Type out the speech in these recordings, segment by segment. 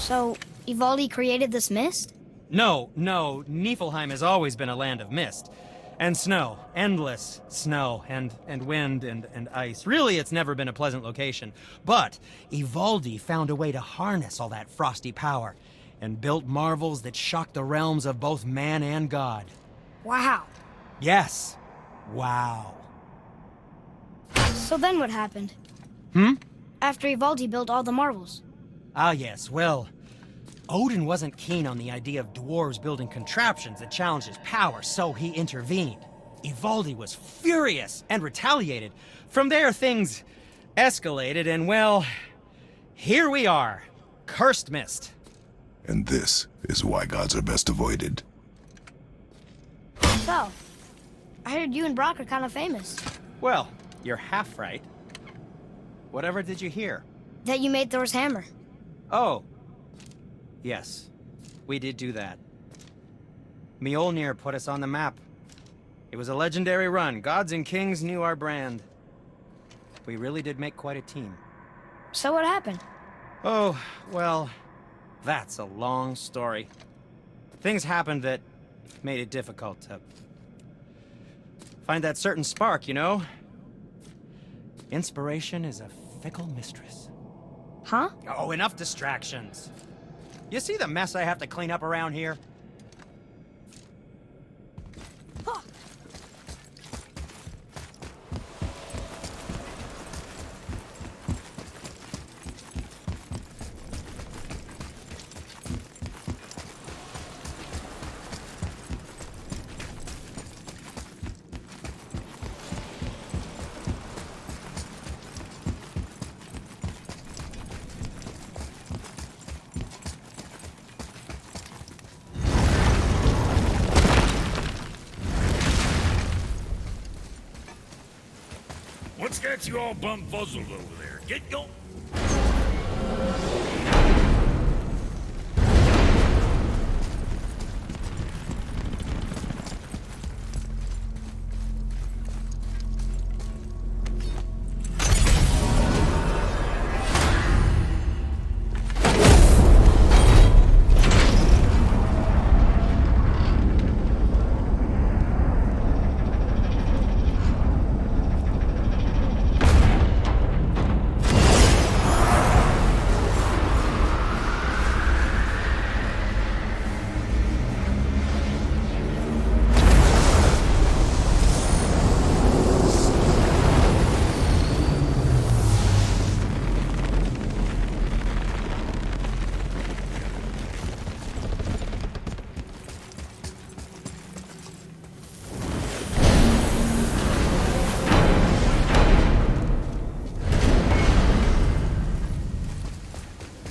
So, Ivaldi created this mist? No, Niflheim has always been a land of mist. And snow. Endless snow, and wind, and ice. Really, it's never been a pleasant location. But Ivaldi found a way to harness all that frosty power, and built marvels that shocked the realms of both man and god. Wow. Yes. Wow. So then what happened? After Ivaldi built all the marvels? Ah, yes, well, Odin wasn't keen on the idea of dwarves building contraptions that challenged his power, so he intervened. Ivaldi was furious and retaliated. From there, things escalated, and well, here we are. Cursed mist. And this is why gods are best avoided. So, I heard you and Brock are kind of famous. Well, you're half right. Whatever did you hear? That you made Thor's hammer. Oh. Yes, we did do that. Mjolnir put us on the map. It was a legendary run. Gods and kings knew our brand. We really did make quite a team. So what happened? Oh, well, that's a long story. Things happened that made it difficult to find that certain spark, you know? Inspiration is a fickle mistress. Huh? Oh, enough distractions. You see the mess I have to clean up around here? What's got you all bum-fuzzled over there? Get going.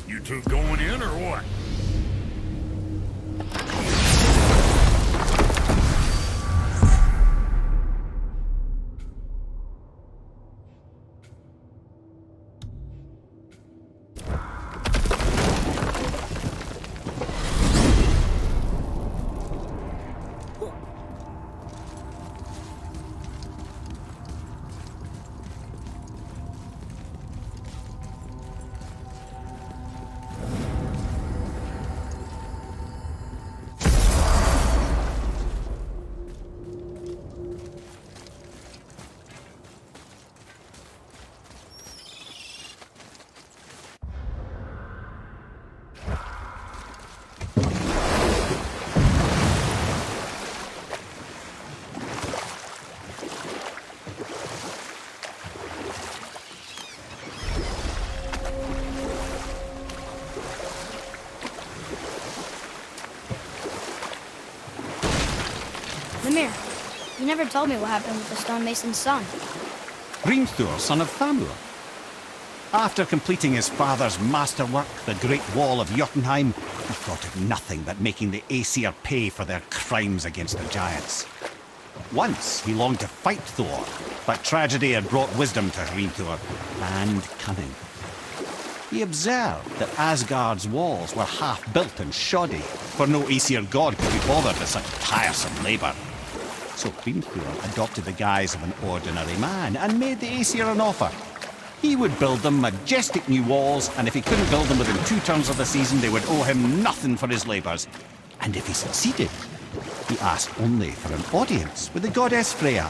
You two going in or what? Lemire, you never told me what happened with the stonemason's son. Hrimthur, son of Thamur. After completing his father's masterwork, the Great Wall of Jotunheim, he thought of nothing but making the Aesir pay for their crimes against the giants. Once he longed to fight Thor, but tragedy had brought wisdom to Hrimthur, and cunning. He observed that Asgard's walls were half-built and shoddy, for no Aesir god could be bothered with such tiresome labour. So Hrimthur adopted the guise of an ordinary man and made the Aesir an offer. He would build them majestic new walls, and if he couldn't build them within 2 turns of the season, they would owe him nothing for his labours. And if he succeeded, he asked only for an audience with the goddess Freya.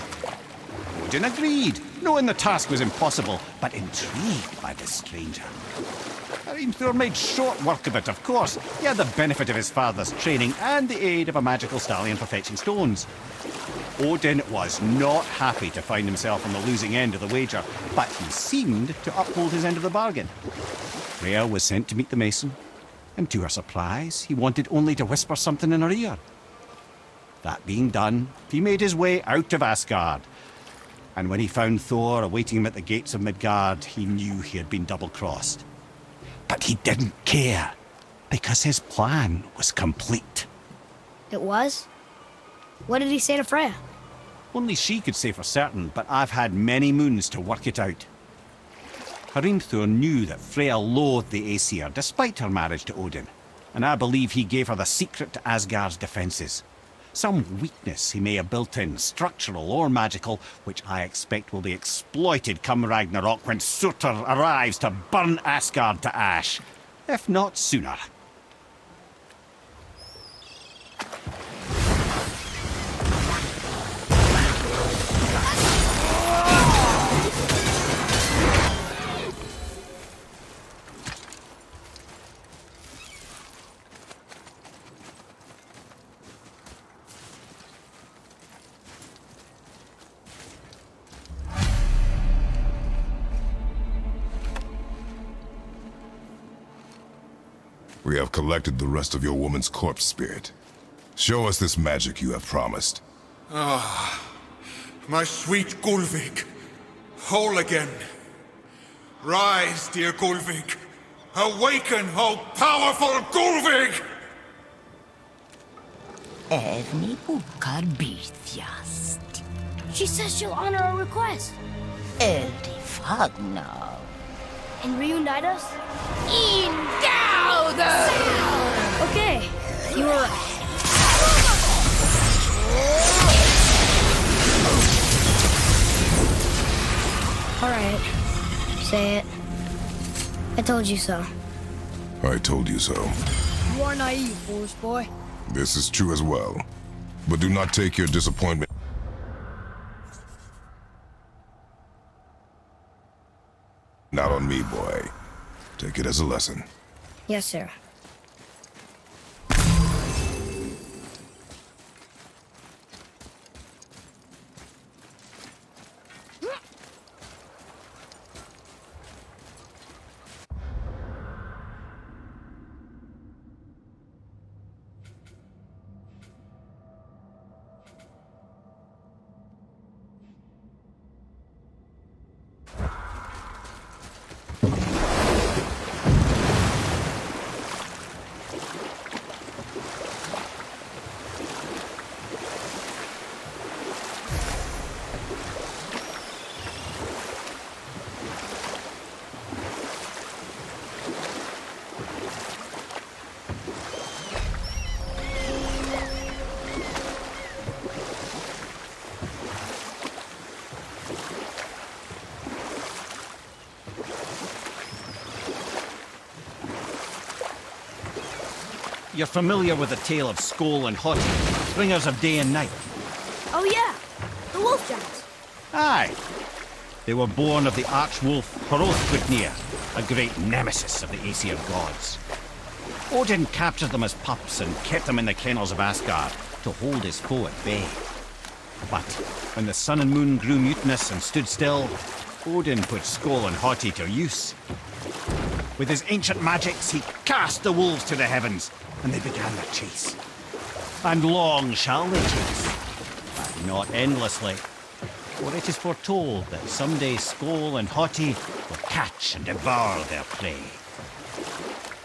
Odin agreed, knowing the task was impossible, but intrigued by the stranger. Hrimthur made short work of it, of course. He had the benefit of his father's training and the aid of a magical stallion for fetching stones. Odin was not happy to find himself on the losing end of the wager, but he seemed to uphold his end of the bargain. Freya was sent to meet the mason, and to her surprise, he wanted only to whisper something in her ear. That being done, he made his way out of Asgard. And when he found Thor awaiting him at the gates of Midgard, he knew he had been double-crossed. But he didn't care, because his plan was complete. It was? What did he say to Freya? Only she could say for certain, but I've had many moons to work it out. Hrimthur knew that Freya loathed the Aesir, despite her marriage to Odin, and I believe he gave her the secret to Asgard's defences. Some weakness he may have built in, structural or magical, which I expect will be exploited come Ragnarok when Surtur arrives to burn Asgard to ash, if not sooner. We have collected the rest of your woman's corpse spirit. Show us this magic you have promised. My sweet Gulvik, whole again. Rise, dear Gulvik. Awaken, O powerful Gulvik! Evni bukar bitjast. She says she'll honor our request Eldi fagna. and reunite us? Indauder! Okay, you were right. All right, say it. I told you so. I told you so. You are naive, foolish boy. This is true as well. But do not take your disappointment. Not on me, boy. Take it as a lesson. Yes, sir. You're familiar with the tale of Skoll and Hoti, bringers of day and night. Oh yeah, the wolf giants. Aye. They were born of the arch-wolf Hrothgudnir, a great nemesis of the Aesir gods. Odin captured them as pups and kept them in the kennels of Asgard to hold his foe at bay. But when the sun and moon grew mutinous and stood still, Odin put Skoll and Hoti to use. With his ancient magics, he cast the wolves to the heavens, and they began their chase. And long shall they chase, but not endlessly. For it is foretold that someday Skoll and Hoti will catch and devour their prey.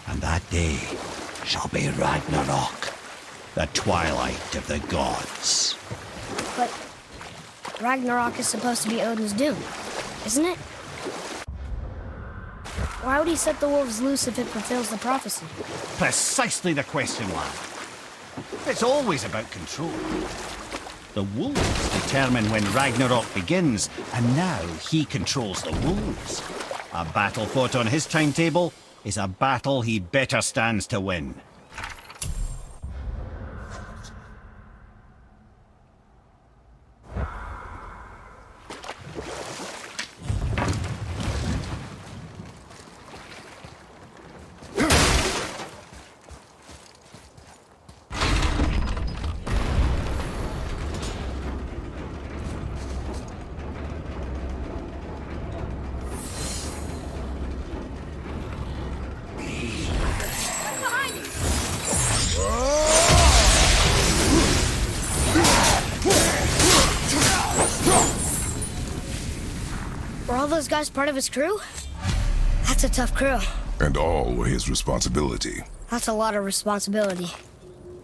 And that day shall be Ragnarok, the twilight of the gods. But Ragnarok is supposed to be Odin's doom, isn't it? Why would he set the wolves loose if it fulfills the prophecy? Precisely the question, lad. It's always about control. The wolves determine when Ragnarok begins, and now he controls the wolves. A battle fought on his timetable is a battle he better stands to win. Were all those guys part of his crew? That's a tough crew. And all were his responsibility. That's a lot of responsibility.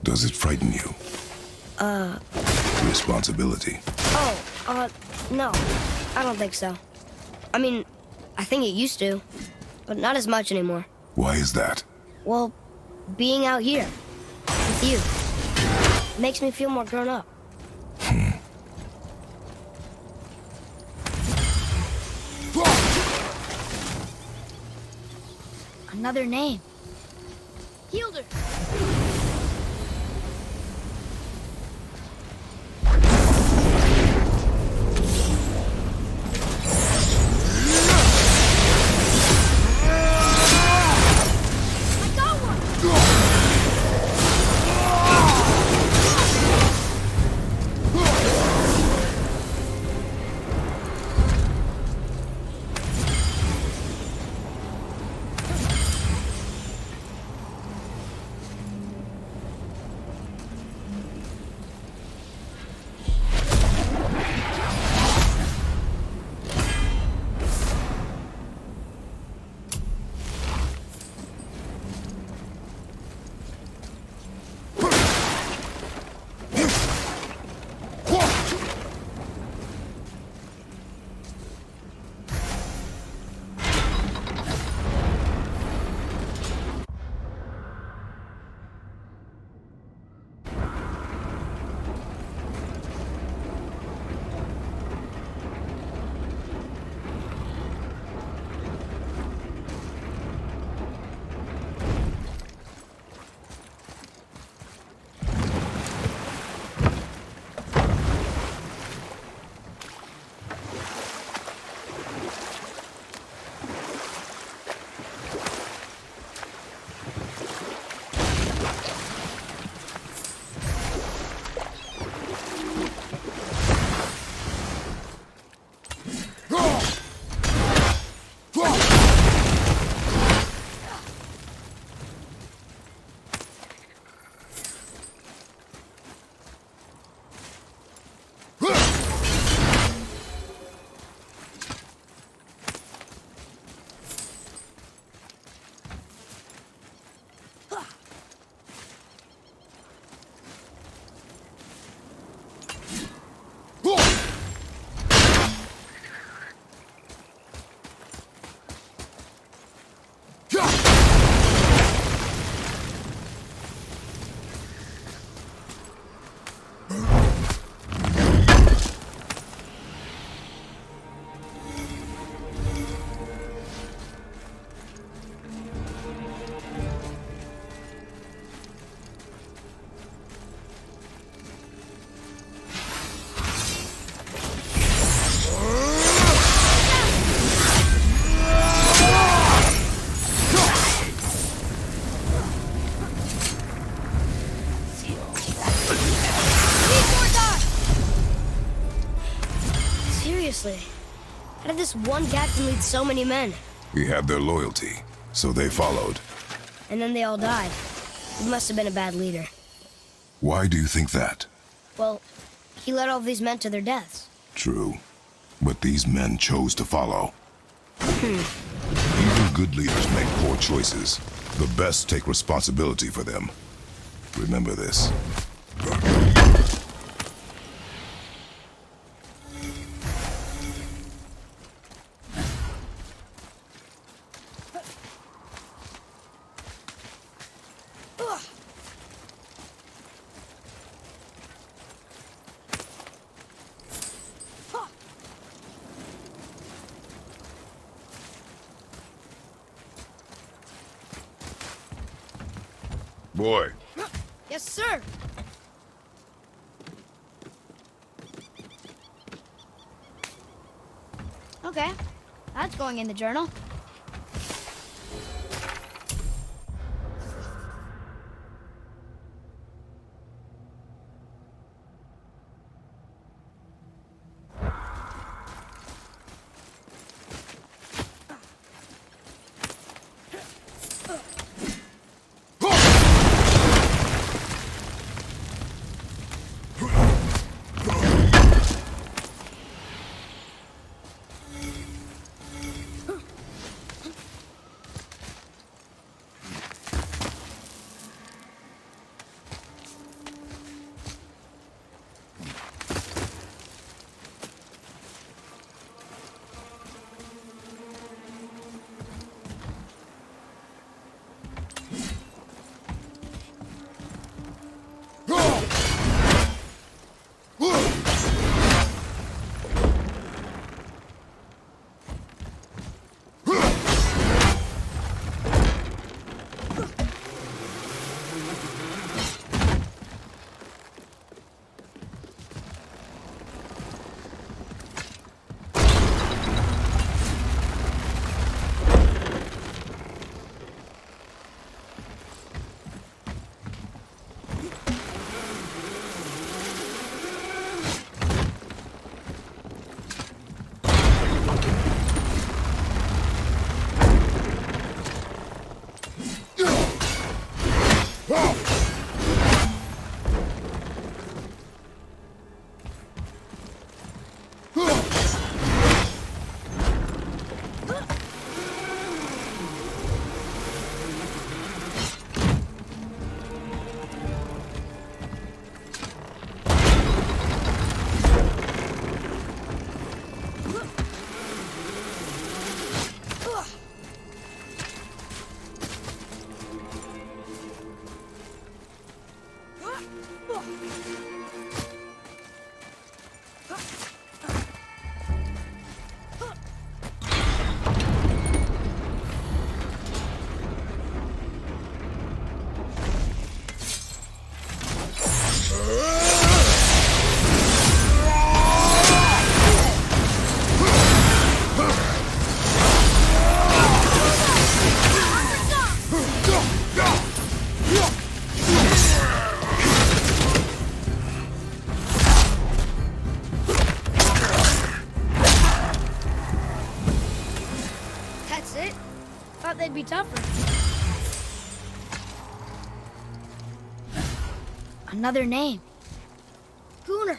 Does it frighten you? Responsibility. No. I don't think so. I mean, I think it used to, but not as much anymore. Why is that? Well, being out here with you makes me feel more grown up. Another name. Fielder. I got one. Seriously, how did this one captain lead so many men? He had their loyalty, so they followed. And then they all died. He must have been a bad leader. Why do you think that? Well, he led all these men to their deaths. True. But these men chose to follow. Even good leaders make poor choices. The best take responsibility for them. Remember this. Boy, Yes, sir. Okay, that's going in the journal. That's it? Thought they'd be tougher. Another name. Gunnar.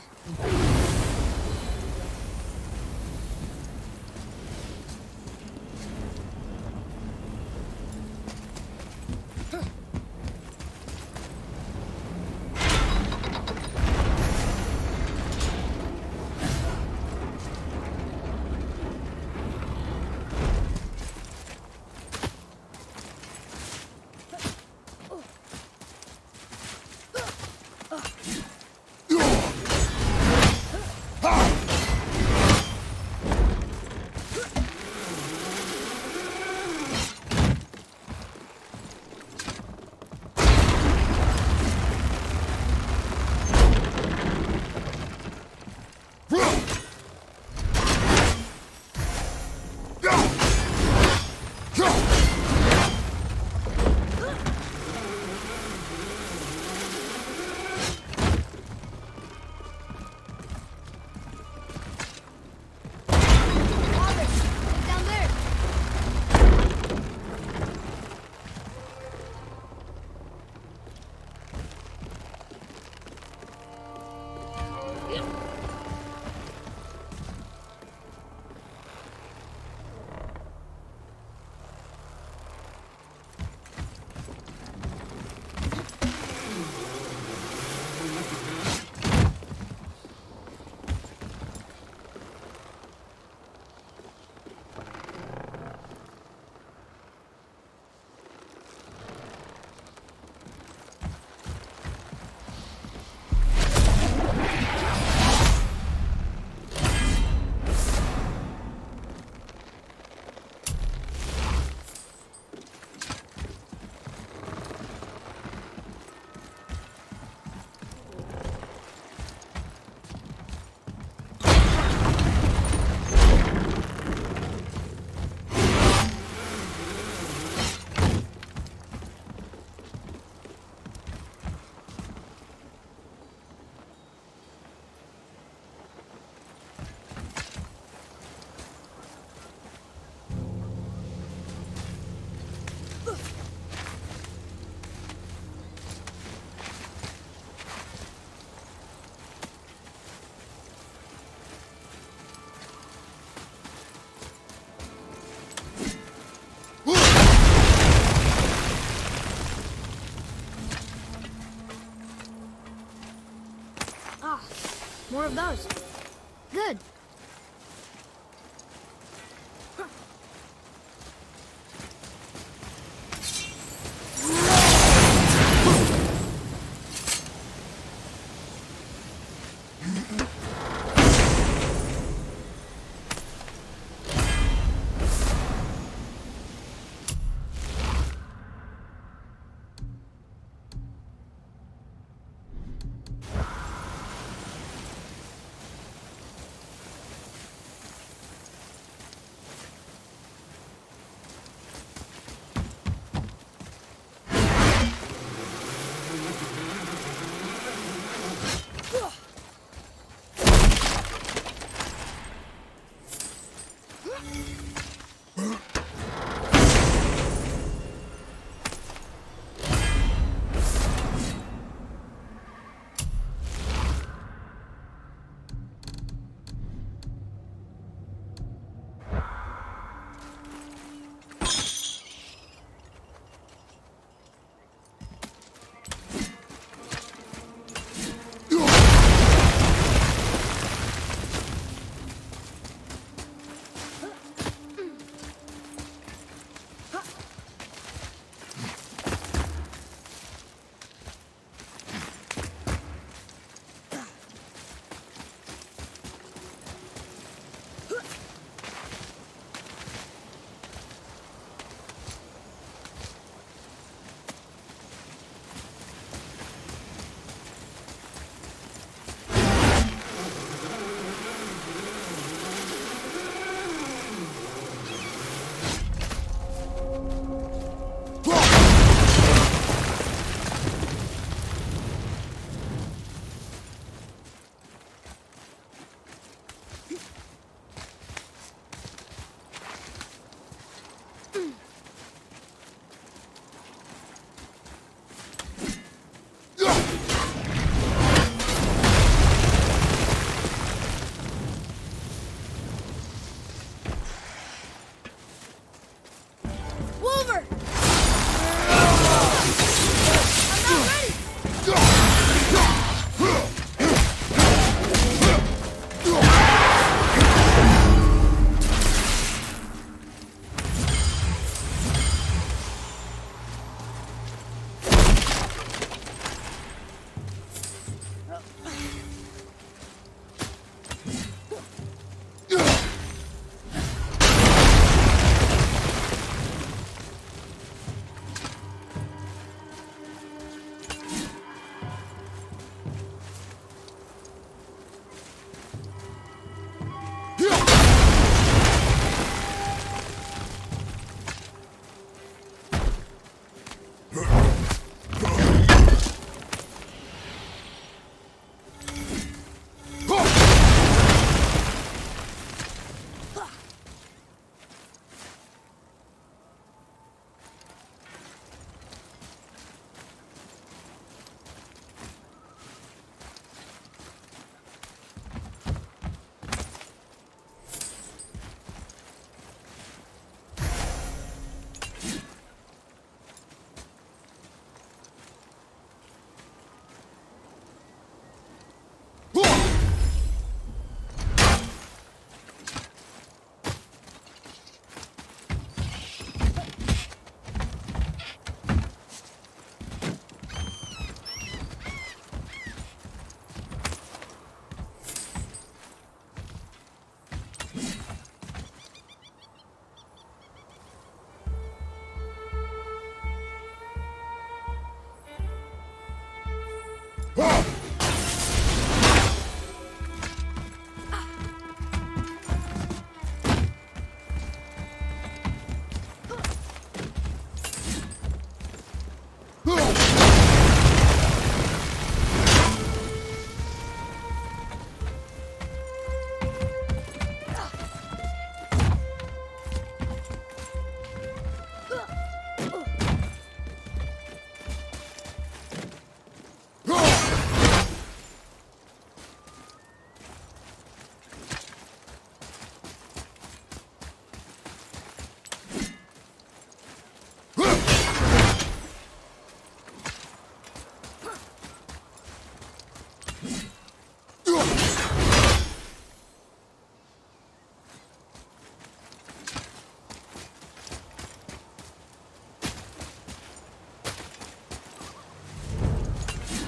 More of those. Good.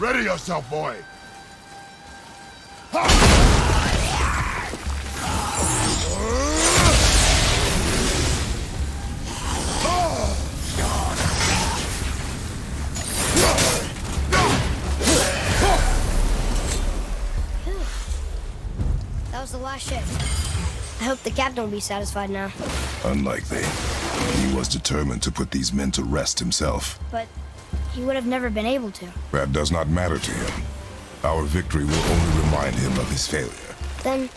Ready yourself, boy! That was the last ship. I hope the captain will be satisfied now. Unlikely. He was determined to put these men to rest himself. But he would have never been able to. That does not matter to him. Our victory will only remind him of his failure. Then,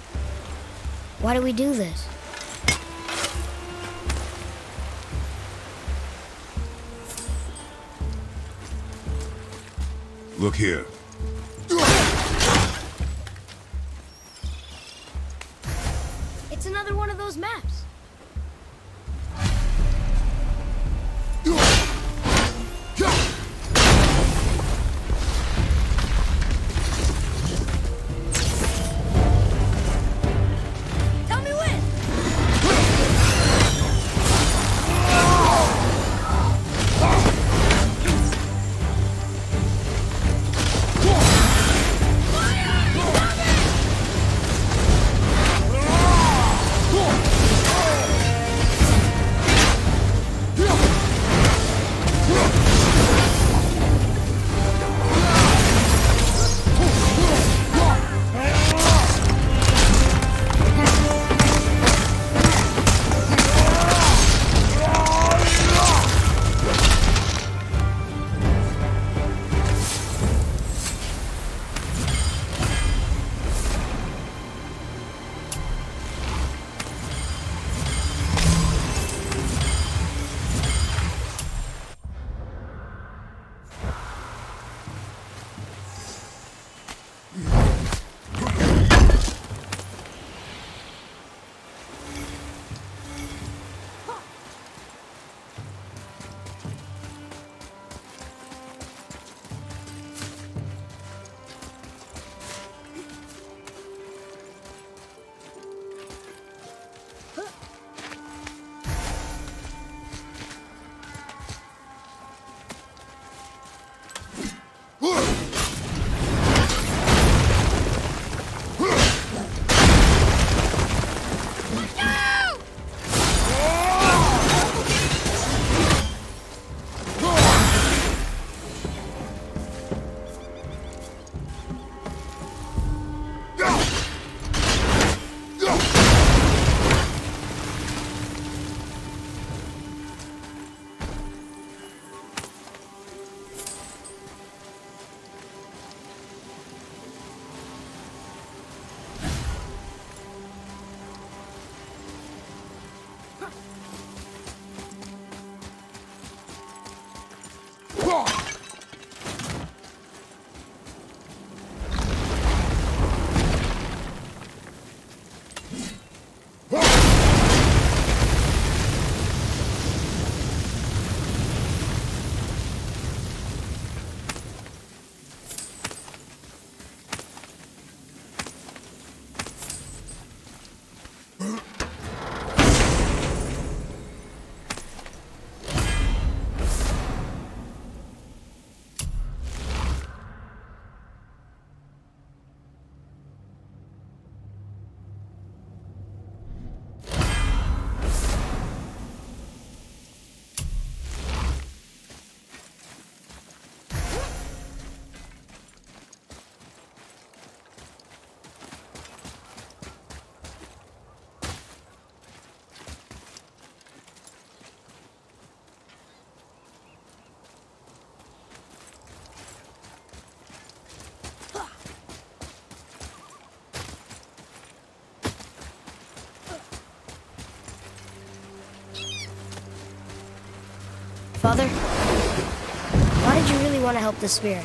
why do we do this? Look here. It's another one of those maps. Tell me when. Father, why did you really want to help the spirit?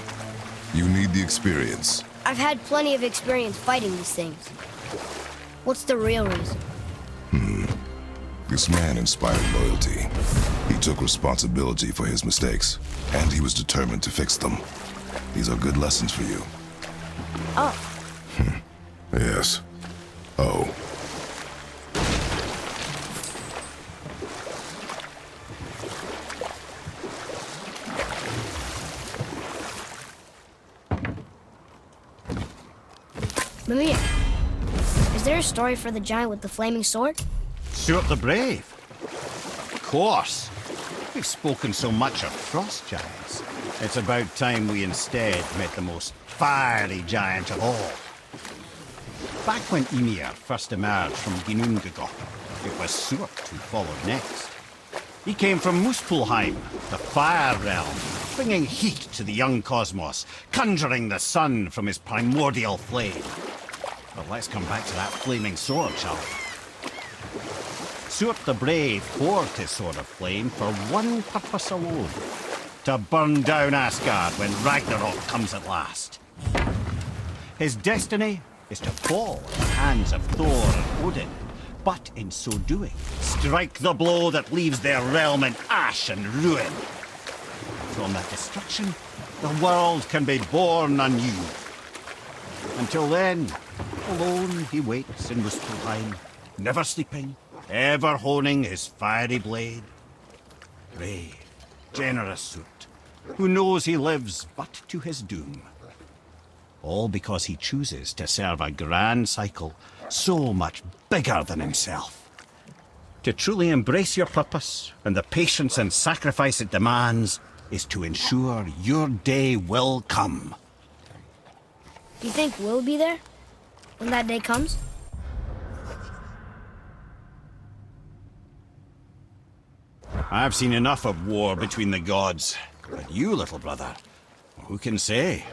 You need the experience. I've had plenty of experience fighting these things. What's the real reason? This man inspired loyalty. He took responsibility for his mistakes, and he was determined to fix them. These are good lessons for you. Oh, Yes. Oh. Mimir, is there a story for the giant with the flaming sword? Stuart the Brave? Of course. We've spoken so much of frost giants. It's about time we instead met the most fiery giant of all. Back when Ymir first emerged from Ginnungagap, it was Stuart who followed next. He came from Muspelheim, the fire realm, bringing heat to the young cosmos, conjuring the sun from his primordial flame. But let's come back to that flaming sword, shall we? Stuart the Brave forged his sword of flame for one purpose alone: to burn down Asgard when Ragnarok comes at last. His destiny is to fall at the hands of Thor and Odin, but in so doing, strike the blow that leaves their realm in ash and ruin. From that destruction, the world can be born anew. Until then, alone he waits in Muspelheim, never sleeping, ever honing his fiery blade. Brave, generous Soot, who knows he lives but to his doom. All because he chooses to serve a grand cycle so much bigger than himself. To truly embrace your purpose and the patience and sacrifice it demands is to ensure your day will come. Do you think we'll be there when that day comes? I've seen enough of war between the gods. But you, little brother, who can say?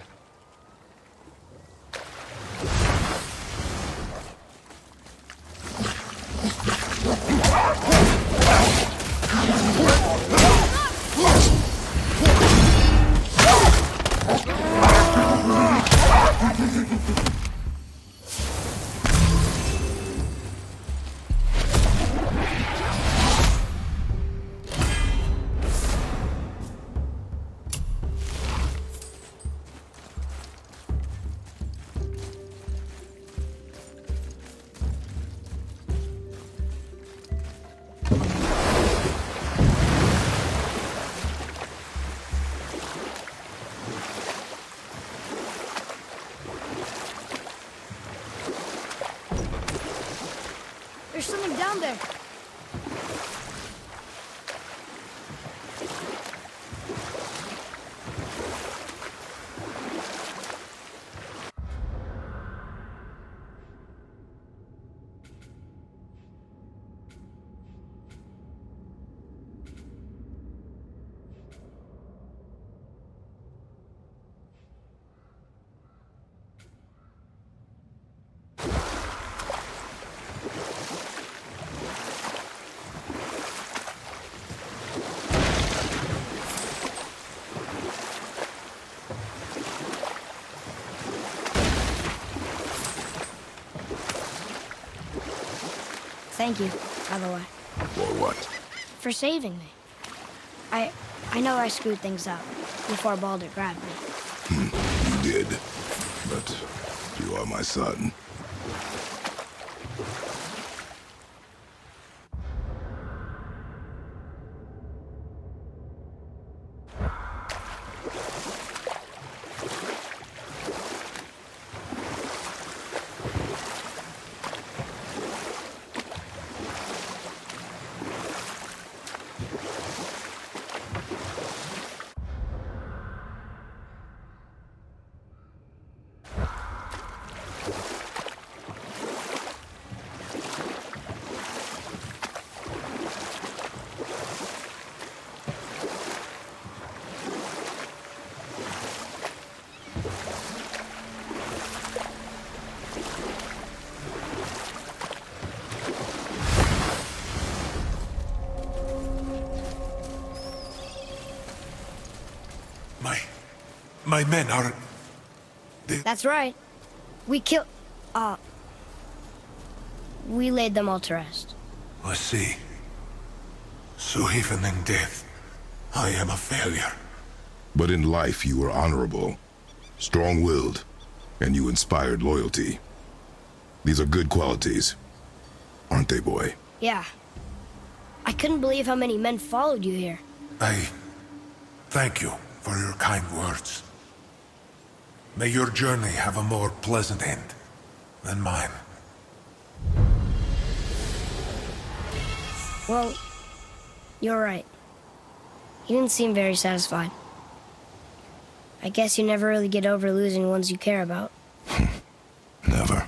There's something down there. Thank you, by the way. For what? For saving me. I know I screwed things up before Baldur grabbed me. You did. But you are my son. My men are... That's right. We laid them all to rest. I see. So even in death, I am a failure. But in life you were honorable, strong-willed, and you inspired loyalty. These are good qualities, aren't they, boy? Yeah. I couldn't believe how many men followed you here. I thank you for your kind words. May your journey have a more pleasant end. than mine. Well, you're right. He didn't seem very satisfied. I guess you never really get over losing ones you care about. Never.